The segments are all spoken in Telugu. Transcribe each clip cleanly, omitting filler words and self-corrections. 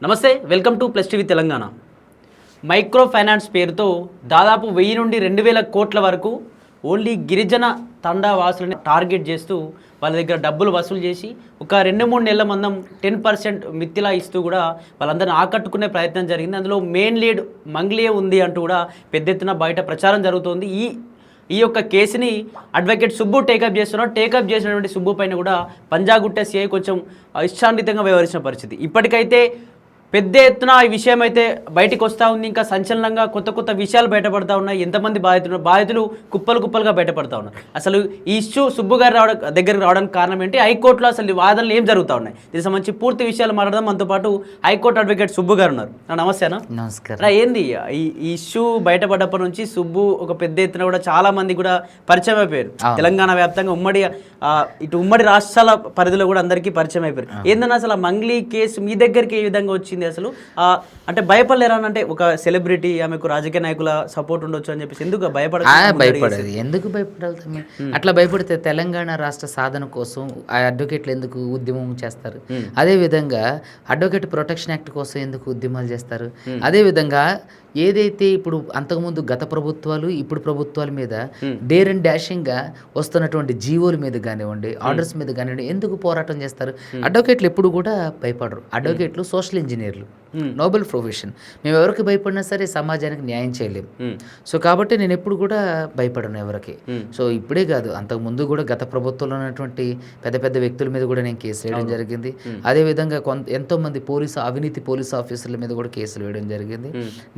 నమస్తే, welcome to plus TV Telangana. Micro finance పేరుతో దాదాపు 1000 నుండి 2000 కోట్ల వరకు ఓన్లీ గిరిజన తండా వాసులని టార్గెట్ చేస్తూ వాళ్ళ దగ్గర డబ్బులు వసూలు చేసి ఒక 2-3 నెలల మందం 10% మిత్తిలా ఇస్తూ కూడా వాళ్ళందరిని ఆకట్టుకునే ప్రయత్నం జరిగింది. అందులో మెయిన్ లీడ్ మంగ్లియే ఉంది అంటూ కూడా పెద్ద ఎత్తున బయట ప్రచారం జరుగుతోంది. ఈ యొక్క కేసుని అడ్వకేట్ సుబ్బు టేకప్ చేస్తున్నారు. టేకప్ చేసినటువంటి సుబ్బు పైన కూడా పంజాగుట్ట సిఐ కొంచెం ఇష్టాన్వితంగా వ్యవహరించిన పరిస్థితి. ఇప్పటికైతే పెద్ద ఎత్తున ఈ విషయం అయితే బయటకు వస్తూ ఉంది. ఇంకా సంచలనంగా కొత్త విషయాలు బయటపడతా ఉన్నాయి. ఎంతమంది బాధితులు కుప్పలుగా బయటపడతా ఉన్నారు. అసలు ఈ ఇష్యూ సుబ్బు గారు దగ్గరికి రావడానికి కారణం ఏంటి, హైకోర్టులో అసలు ఈ వాదనలు ఏం జరుగుతూ ఉన్నాయి, దీనికి సంబంధించి పూర్తి విషయాలు మాట్లాడదాం. మనతో పాటు హైకోర్టు అడ్వకేట్ సుబ్బు గారు ఉన్నారు. నమస్తేనా. నమస్కారం. ఏంది ఈ ఇష్యూ బయటపడ్డప్పటి నుంచి సుబ్బు ఒక పెద్ద ఎత్తున కూడా చాలా మంది కూడా పరిచయం అయిపోయారు. తెలంగాణ వ్యాప్తంగా ఉమ్మడి రాష్ట్రాల పరిధిలో కూడా అందరికీ పరిచయం అయిపోయారు. ఏందన్నా అసలు ఆ మంగ్లీ కేసు మీ దగ్గరికి ఏ విధంగా వచ్చింది? అసలు అంటే భయపడలేరా? అంటే ఒక సెలబ్రిటీ, ఆమెకు రాజకీయ నాయకుల సపోర్ట్ ఉండొచ్చు అని చెప్పేసి ఎందుకు భయపడదు? ఎందుకు భయపడాలి? అట్లా భయపడితే తెలంగాణ రాష్ట్ర సాధన కోసం ఆ అడ్వకేట్లు ఎందుకు ఉద్యమం చేస్తారు? అదే విధంగా అడ్వకేట్ ప్రొటెక్షన్ యాక్ట్ కోసం ఎందుకు ఉద్యమాలు చేస్తారు? అదే విధంగా ఏదైతే ఇప్పుడు అంతకుముందు గత ప్రభుత్వాలు ఇప్పుడు ప్రభుత్వాల మీద డేర్ అండ్ డాషింగ్గా వస్తున్నటువంటి జీవోల మీద కానివ్వండి, ఆర్డర్స్ మీద కానివ్వండి ఎందుకు పోరాటం చేస్తారు? అడ్వకేట్లు ఎప్పుడు కూడా భయపడరు. అడ్వకేట్లు సోషల్ ఇంజనీర్లు, నోబెల్ ప్రొఫెషన్. మేము ఎవరికి భయపడినా సరే సమాజానికి న్యాయం చేయలేము. సో కాబట్టి నేను ఎప్పుడు కూడా భయపడను ఎవరికి. సో ఇప్పుడే కాదు, అంతకుముందు కూడా గత ప్రభుత్వంలో ఉన్నటువంటి పెద్ద వ్యక్తుల మీద కూడా నేను కేసు వేయడం జరిగింది. అదేవిధంగా ఎంతోమంది అవినీతి పోలీస్ ఆఫీసర్ల మీద కూడా కేసులు వేయడం జరిగింది.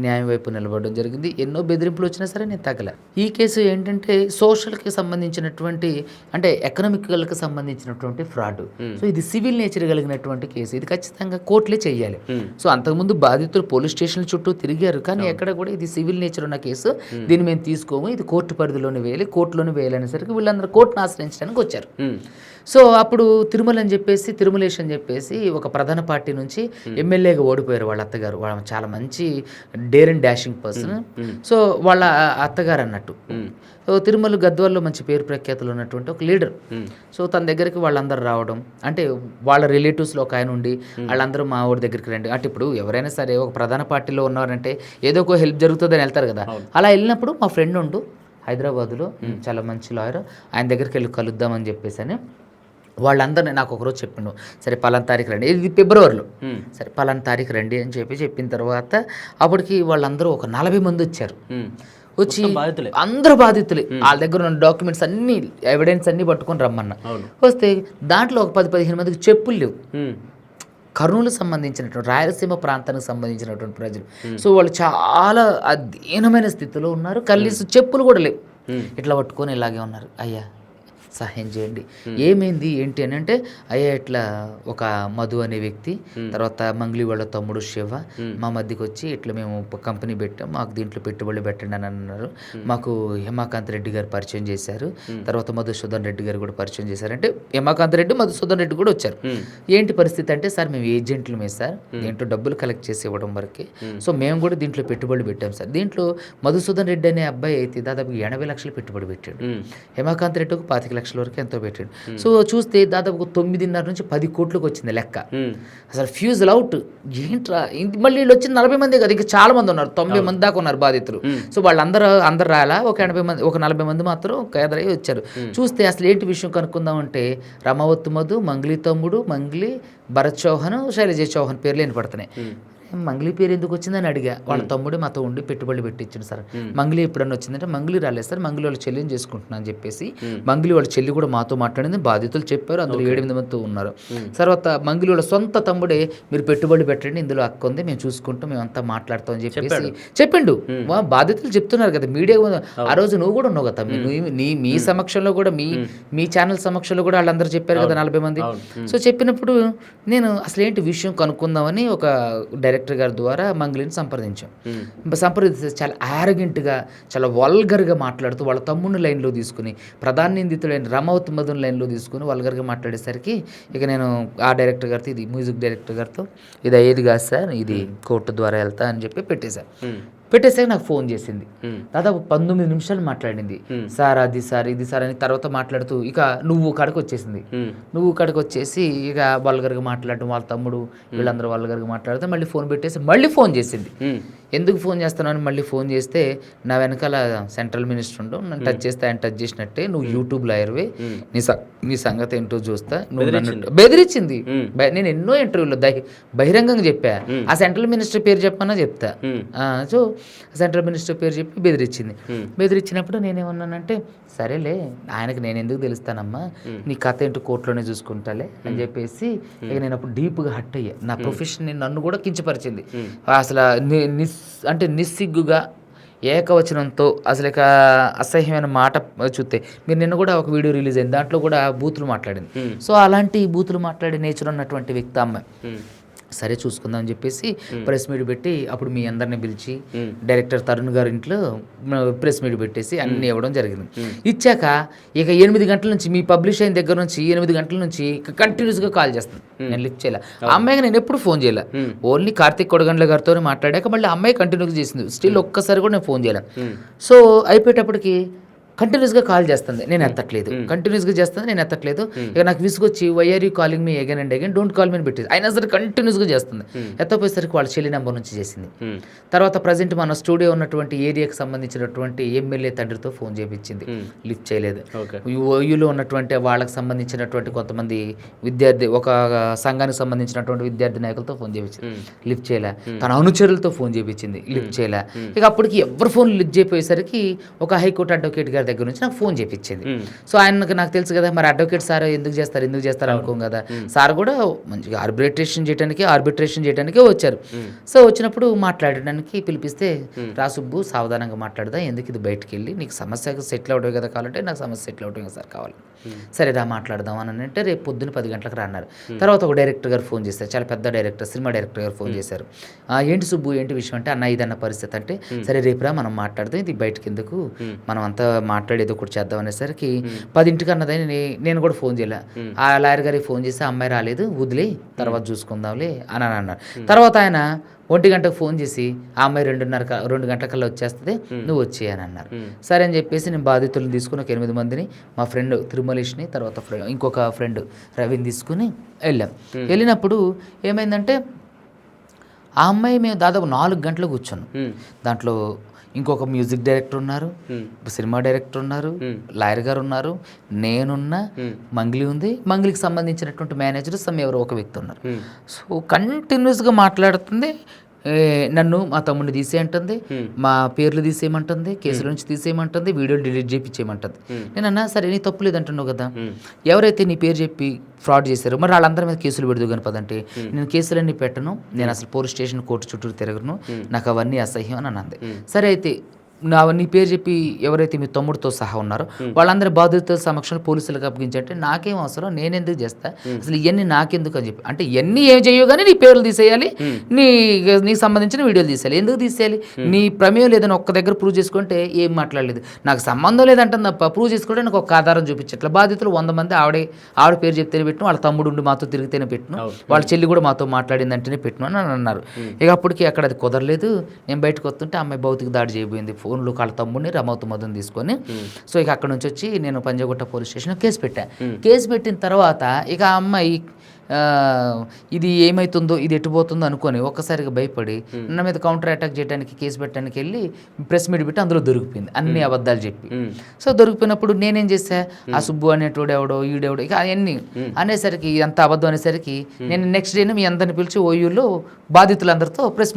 న్యాయం వైపు నిలబడడం జరిగింది. ఎన్నో బెదిరింపులు వచ్చినా సరే నేను తగ్గల. ఈ కేసు ఏంటంటే సోషల్కి సంబంధించినటువంటి, అంటే ఎకనామికల్కి సంబంధించినటువంటి ఫ్రాడ్. సో ఇది సివిల్ నేచర్ కలిగినటువంటి కేసు. ఇది ఖచ్చితంగా కోర్టులే చేయాలి. సో అంతకుముందు బాధితులు పోలీస్ స్టేషన్ల చుట్టూ తిరిగారు, కానీ ఎక్కడ కూడా ఇది సివిల్ నేచర్ ఉన్న కేసు, దీన్ని మేము తీసుకోము, ఇది కోర్టు పరిధిలోనే వేయాలి, కోర్టులోనే వేయాలనేసరికి వీళ్ళందరూ కోర్టును ఆశ్రయించడానికి వచ్చారు. సో అప్పుడు తిరుమలేష్ అని చెప్పేసి ఒక ప్రధాన పార్టీ నుంచి ఎమ్మెల్యేగా ఓడిపోయారు వాళ్ళ అత్తగారు. వాళ్ళ చాలా మంచి dare and dashing person. So వాళ్ళ అత్తగారు అన్నట్టు. సో తిరుమల గద్వాల్లో మంచి పేరు ప్రఖ్యాతులు ఉన్నటువంటి ఒక లీడర్. సో తన దగ్గరికి వాళ్ళందరూ రావడం, అంటే వాళ్ళ రిలేటివ్స్లో ఒక ఆయన ఉండి వాళ్ళందరూ మా ఊరి దగ్గరికి రండి అంటే, ఇప్పుడు ఎవరైనా సరే ఒక ప్రధాన పార్టీలో ఉన్నారంటే ఏదో ఒక హెల్ప్ జరుగుతుందని వెళ్తారు కదా. అలా వెళ్ళినప్పుడు మా ఫ్రెండ్ ఉండు హైదరాబాద్లో చాలా మంచి లాయర్, ఆయన దగ్గరికి వెళ్ళి కలుద్దామని చెప్పేసి అని వాళ్ళందరినీ నాకు ఒకరోజు చెప్పిండు. సరే పలానా తారీఖు రండి, ఇది ఫిబ్రవరిలో, సరే పలానా తారీఖు రండి అని చెప్పిన తర్వాత అప్పటికి వాళ్ళందరూ ఒక 40 మంది వచ్చారు. వచ్చి అందరూ బాధితులే, వాళ్ళ దగ్గర ఉన్న డాక్యుమెంట్స్ అన్ని, ఎవిడెన్స్ అన్ని పట్టుకొని రమ్మన్నా. వస్తే దాంట్లో ఒక 10-15 మందికి చెప్పులు లేవు. కర్నూలు సంబంధించినటువంటి రాయలసీమ ప్రాంతానికి సంబంధించినటువంటి ప్రజలు. సో వాళ్ళు చాలా అధీనమైన స్థితిలో ఉన్నారు. కనీసం చెప్పులు కూడా లేవు. ఇట్లా పట్టుకొని ఇలాగే ఉన్నారు. అయ్యా సహాయం చేయండి, ఏమైంది ఏంటి అని అంటే, అయ్యా ఇట్లా ఒక మధు అనే వ్యక్తి, తర్వాత మంగ్లీ వాళ్ళ తమ్ముడు శివ మా మధ్యకి వచ్చి ఇట్లా మేము కంపెనీ పెట్టాం, మాకు దీంట్లో పెట్టుబడులు పెట్టండి అని అన్నారు. మాకు హేమాకాంత్ రెడ్డి గారు పరిచయం చేశారు, తర్వాత మధుసూదన్ రెడ్డి గారు కూడా పరిచయం చేశారు. అంటే హేమాకాంత్ రెడ్డి, మధుసూదన్ రెడ్డి కూడా వచ్చారు. ఏంటి పరిస్థితి అంటే, సార్ మేము ఏజెంట్లమే సార్, దీంట్లో డబ్బులు కలెక్ట్ చేసి ఇవ్వడం వరకే. సో మేము కూడా దీంట్లో పెట్టుబడులు పెట్టాం సార్. దీంట్లో మధుసూదన్ రెడ్డి అనే అబ్బాయి అయితే దాదాపు 80 లక్షలు పెట్టుబడి పెట్టాడు. హేమాకాంత్ రెడ్డికి 25 లక్షల వరకు ఎంతో పెట్టాడు. సో చూస్తే దాదాపు 9.5 నుంచి 10 కోట్లకు వచ్చింది లెక్క. అసలు ఫ్యూజుల్ అవుట్. ఏంట్రా మళ్ళీ వీళ్ళు వచ్చింది 40 మంది కదా, ఇంకా చాలా మంది ఉన్నారు, 90 మంది దాకా ఉన్నారు బాధితులు. సో వాళ్ళందరూ రాలా, ఒక 80 మంది, ఒక 40 మంది మాత్రం ఎదురై వచ్చారు. చూస్తే అసలు ఏంటి విషయం కనుక్కుందామంటే, రమావత్ మధు, మంగ్లీ తమ్ముడు, మంగ్లీ, భరత్ చౌహాన్, శైలజ చౌహాన్ పేర్లు వినపడుతున్నాయి. మంగ్లీ పేరు ఎందుకు వచ్చిందని అడిగా. వాళ్ళ తమ్ముడే మాతో ఉండి పెట్టుబడి పెట్టించాడు సార్. మంగ్లీ ఎప్పుడన్నా వచ్చిందంటే, మంగ్లీ రాలేదు సార్, మంగ్లీ వాళ్ళ చెల్లిని చేసుకుంటున్నా అని చెప్పేసి మంగ్లీ వాళ్ళ చెల్లి కూడా మాతో మాట్లాడింది. బాధితులు చెప్పారు, అందులో 7-8 మందితో ఉన్నారు. తర్వాత మంగ్లీ వాళ్ళ సొంత తమ్ముడే, మీరు పెట్టుబడి పెట్టండి, ఇందులో అక్క ఉంది, మేము చూసుకుంటాం, మేమంతా మాట్లాడతాం అని చెప్పేసి చెప్పిండు. బాధితులు చెప్తున్నారు కదా మీడియా. ఆ రోజు నువ్వు కూడా ఉన్నావు కదా, మీ సమక్షంలో కూడా, మీ ఛానల్ సమక్షంలో కూడా వాళ్ళందరూ చెప్పారు కదా 40 మంది. సో చెప్పినప్పుడు నేను అసలు ఏంటి విషయం కనుక్కుందామని ఒక డైరెక్టర్ గారి ద్వారా మంగ్లీని సంప్రదిస్తే చాలా ఆరగెంట్గా, చాలా వల్గర్గా మాట్లాడుతూ వాళ్ళ తమ్ముడిని లైన్లో తీసుకుని, ప్రధాన నిందితుడైన రమావత్ మధుని లైన్లో తీసుకుని వల్గర్గా మాట్లాడేసరికి ఇక నేను ఆ డైరెక్టర్ గారితో, ఇది మ్యూజిక్ డైరెక్టర్ గారితో, ఇది అయ్యేది కాదు సార్, ఇది కోర్టు ద్వారా వెళ్తా అని చెప్పి పెట్టేశాను. పెట్టేసాక నాకు ఫోన్ చేసింది. దాదాపు 19 నిమిషాలు మాట్లాడింది. సార్ అది సార్ ఇది సార్ అని తర్వాత మాట్లాడుతూ ఇక నువ్వు కాడికి వచ్చేసింది. నువ్వు కాడికి వచ్చేసి ఇక వల్గర్గా మాట్లాడటం, వాళ్ళ తమ్ముడు వీళ్ళందరూ వల్గర్గా మాట్లాడితే మళ్ళీ ఫోన్ పెట్టేసి మళ్ళీ ఫోన్ చేసింది. ఎందుకు ఫోన్ చేస్తున్నాను మళ్ళీ ఫోన్ చేస్తే, నా వెనకాల సెంట్రల్ మినిస్టర్ ఉండు, నన్ను టచ్ చేస్తే ఆయన టచ్ చేసినట్టే, నువ్వు యూట్యూబ్ లాయర్వే, నీ సంగతి ఏంటో చూస్తా, నువ్వు నన్ను బెదిరించింది. నేను ఎన్నో ఇంటర్వ్యూలో బహిరంగంగా చెప్పా, ఆ సెంట్రల్ మినిస్టర్ పేరు చెప్పమన్నా చెప్తా. సో సెంట్రల్ మినిస్టర్ పేరు చెప్పి బెదిరించింది. బెదిరించినప్పుడు నేనేమన్నానంటే, సరేలే ఆయనకి నేను ఎందుకు తెలుస్తానమ్మా, నీ కథ ఏంటో కోర్టులోనే చూసుకుంటాలే అని చెప్పేసి ఇక నేను అప్పుడు డీప్గా హట్ అయ్యా. నా ప్రొఫెషన్ నన్ను కూడా కించపరిచింది. అసలు అంటే నిస్సిగ్గుగా ఏకవచనంతో అసలు ఇక అసహ్యమైన మాట చూస్తే, మీరు నిన్న కూడా ఒక వీడియో రిలీజ్ అయింది, దాంట్లో కూడా బూతులు మాట్లాడింది. సో అలాంటి బూతులు మాట్లాడే నేచర్ ఉన్నటువంటి వ్యక్తి అమ్మాయి. సరే చూసుకుందాం అని చెప్పేసి ప్రెస్ మీట్ పెట్టి అప్పుడు మీ అందరిని పిలిచి డైరెక్టర్ తరుణ్ గారి ఇంట్లో ప్రెస్ మీట్ పెట్టేసి అన్ని ఇవ్వడం జరిగింది. ఇచ్చాక ఇక 8 గంటల నుంచి మీ పబ్లిష్ అయిన దగ్గర నుంచి 8 గంటల నుంచి కంటిన్యూస్గా కాల్ చేస్తాను. నేను లిఫ్ట్ చేయలే. ఆ అమ్మాయికి నేను ఎప్పుడు ఫోన్ చేయలే. ఓన్లీ కార్తిక్ కొడగండ్ల గారితో మాట్లాడాక మళ్ళీ అమ్మాయి కంటిన్యూగా చేసింది. స్టిల్ ఒక్కసారి కూడా నేను ఫోన్ చేయలే. సో అయిపోయేటప్పటికి కంటిన్యూస్గా కాల్ చేస్తుంది, నేను ఎత్తట్లేదు. కంటిన్యూస్గా చేస్తుంది, నేను ఎత్తట్లేదు. ఇక నాకు విసుగొచ్చి why are you calling me again and again, don't call me అని పెట్టేసి అయినా సరే కంటిన్యూస్గా చేస్తుంది. ఎత్తపోయేసరికి వాళ్ళ చెల్లి నెంబర్ నుంచి చేసింది. తర్వాత ప్రజెంట్ మన స్టూడియో ఉన్నటువంటి ఏరియాకి సంబంధించినటువంటి ఎమ్మెల్యే తండ్రితో ఫోన్ చేయించింది, లిఫ్ట్ చేయలేదు. ఓయూలో ఉన్నటువంటి వాళ్ళకి సంబంధించినటువంటి కొంతమంది విద్యార్థి, ఒక సంఘానికి సంబంధించినటువంటి విద్యార్థి నాయకులతో ఫోన్ చేయించింది, లిఫ్ట్ చేయలే. తన అనుచరులతో ఫోన్ చేయించింది, లిఫ్ట్ చేయలే. ఇక అప్పటికి ఎవరు ఫోన్ లిఫ్ట్ చేయపోయేసరికి ఒక హైకోర్టు అడ్వకేట్ గారి దగ్గర నుంచి నాకు ఫోన్ చేయించింది. సో ఆయనకు నాకు తెలుసు కదా, మరి అడ్వకేట్ సార్ ఎందుకు చేస్తారు అనుకోం కదా. సార్ కూడా మంచిగా ఆర్బిట్రేషన్ చేయడానికే వచ్చారు. సో వచ్చినప్పుడు మాట్లాడడానికి పిలిపిస్తే, రా సుబ్బు సావధానంగా మాట్లాడదా, ఎందుకు ఇది బయటకు వెళ్ళి నీకు సమస్య సెటిల్ అవడం కదా కావాలంటే, నాకు సమస్య సెటిల్ అవడం సార్ కావాలి, సరే రా మాట్లాడదాం అని అంటే రేపు పొద్దున్న 10 గంటలకు రా అన్నారు. తర్వాత ఒక డైరెక్టర్ గారు ఫోన్ చేశారు, చాలా పెద్ద డైరెక్టర్, సినిమా డైరెక్టర్ గారు ఫోన్ చేశారు. ఏంటి సుబ్బు ఏంటి విషయం అంటే, అన్న ఇదన్న పరిస్థితి అంటే, సరే రేపు రా మనం మాట్లాడదాం, ఇది బయటకి ఎందుకు, మనం అంతా మాట్లాడి ఏదో ఒకటి చేద్దాం అనేసరికి 10 అన్నదని నేను కూడా ఫోన్ చేయలే. ఆ లాయర్ గారికి ఫోన్ చేసి, అమ్మాయి రాలేదు వదిలే తర్వాత చూసుకుందాంలే అని అన్నారు. తర్వాత ఆయన 1 గంటకు ఫోన్ చేసి, ఆ అమ్మాయి 2 గంటలకల్లా వచ్చేస్తుంది, నువ్వు వచ్చేయని అన్నారు. సరే అని చెప్పేసి నేను బాధితులను తీసుకుని ఒక 8 మందిని, మా ఫ్రెండ్ తిరుమలేష్ని, తర్వాత ఇంకొక ఫ్రెండ్ రవిని తీసుకుని వెళ్ళాం. వెళ్ళినప్పుడు ఏమైందంటే, ఆ అమ్మాయి మేము దాదాపు 4 గంటలు కూర్చున్నాం. దాంట్లో ఇంకొక మ్యూజిక్ డైరెక్టర్ ఉన్నారు, సినిమా డైరెక్టర్ ఉన్నారు, లాయర్ గారు ఉన్నారు, నేనున్నా, మంగ్లీ ఉంది, మంగ్లీకి సంబంధించినటువంటి మేనేజర్ ఎవరో ఒక వ్యక్తి ఉన్నారు. సో కంటిన్యూస్గా మాట్లాడుతుంది. నన్ను మా తమ్ముడిని తీసేయమంటుంది, మా పేర్లు తీసేయమంటుంది, కేసుల నుంచి తీసేయమంటుంది, వీడియోలు డిలీట్ చేయించేయమంటుంది. నేను అన్నా సరే నీ తప్పు లేదంటున్నావు కదా, ఎవరైతే నీ పేరు చెప్పి ఫ్రాడ్ చేశారో మరి వాళ్ళందరి మీద కేసులు పెడదు కానీ పదంటే, నేను కేసులన్నీ పెట్టను, నేను అసలు పోలీస్ స్టేషన్ కోర్టు చుట్టూ తిరగను, నాకు అవన్నీ అసహ్యం అని అన్నది. సరే అయితే నీ పేరు చెప్పి ఎవరైతే మీ తమ్ముడితో సహా ఉన్నారో వాళ్ళందరి బాధితుల సమక్షంలో పోలీసులకు అప్పగించంటే, నాకేం అవసరం, నేనెందుకు చేస్తా, అసలు ఇవన్నీ నాకెందుకు అని చెప్పి, అంటే ఇవన్నీ ఏం చేయవు కానీ నీ పేర్లు తీసేయాలి, నీకు సంబంధించిన వీడియోలు తీసేయాలి. ఎందుకు తీసేయాలి, నీ ప్రమేయం లేదని ఒక్క దగ్గర ప్రూవ్ చేసుకుంటే ఏం మాట్లాడలేదు, నాకు సంబంధం లేదంటే తప్ప ప్రూవ్ చేసుకుంటే నాకు ఒక ఆధారం చూపించట్లా. బాధితులు 100 మంది ఆవిడ పేరు చెప్తేనే పెట్టిన, వాళ్ళ తమ్ముడు ఉండి మాతో తిరిగితేనే పెట్టిన, వాళ్ళ చెల్లి కూడా మాతో మాట్లాడిందంటేనే పెట్టిన అని అన్నారు. ఇక అప్పటికి అక్కడ అది కుదరలేదు. నేను బయటకు వస్తుంటే అమ్మాయి భౌతిక దాడి చేయబోయింది, ఫోన్లో వాళ్ళ తమ్ముడిని రమౌతు మధుని తీసుకొని. సో ఇక అక్కడ నుంచి వచ్చి నేను పంజగుట్ట పోలీస్ స్టేషన్లో కేసు పెట్టాను. కేసు పెట్టిన తర్వాత ఇక ఆ అమ్మాయి ఇది ఏమవుతుందో, ఇది ఎట్టుపోతుందో అనుకొని ఒక్కసారిగా భయపడి నా మీద కౌంటర్ అటాక్ చేయడానికి, కేసు పెట్టడానికి వెళ్ళి ప్రెస్ మీట్ పెట్టి అందులో దొరికిపోయింది, అన్ని అబద్ధాలు చెప్పి. సో దొరికిపోయినప్పుడు నేనేం చేశా, ఆ సుబ్బు అనేటోడు ఎవడో ఈడెవడో ఇక అవన్నీ అనేసరికి, అంత అబద్ధం అనేసరికి నేను నెక్స్ట్ డేనే మీ అందరిని పిలిచి ఓయూలో బాధితులందరితో ప్రెస్ మీట్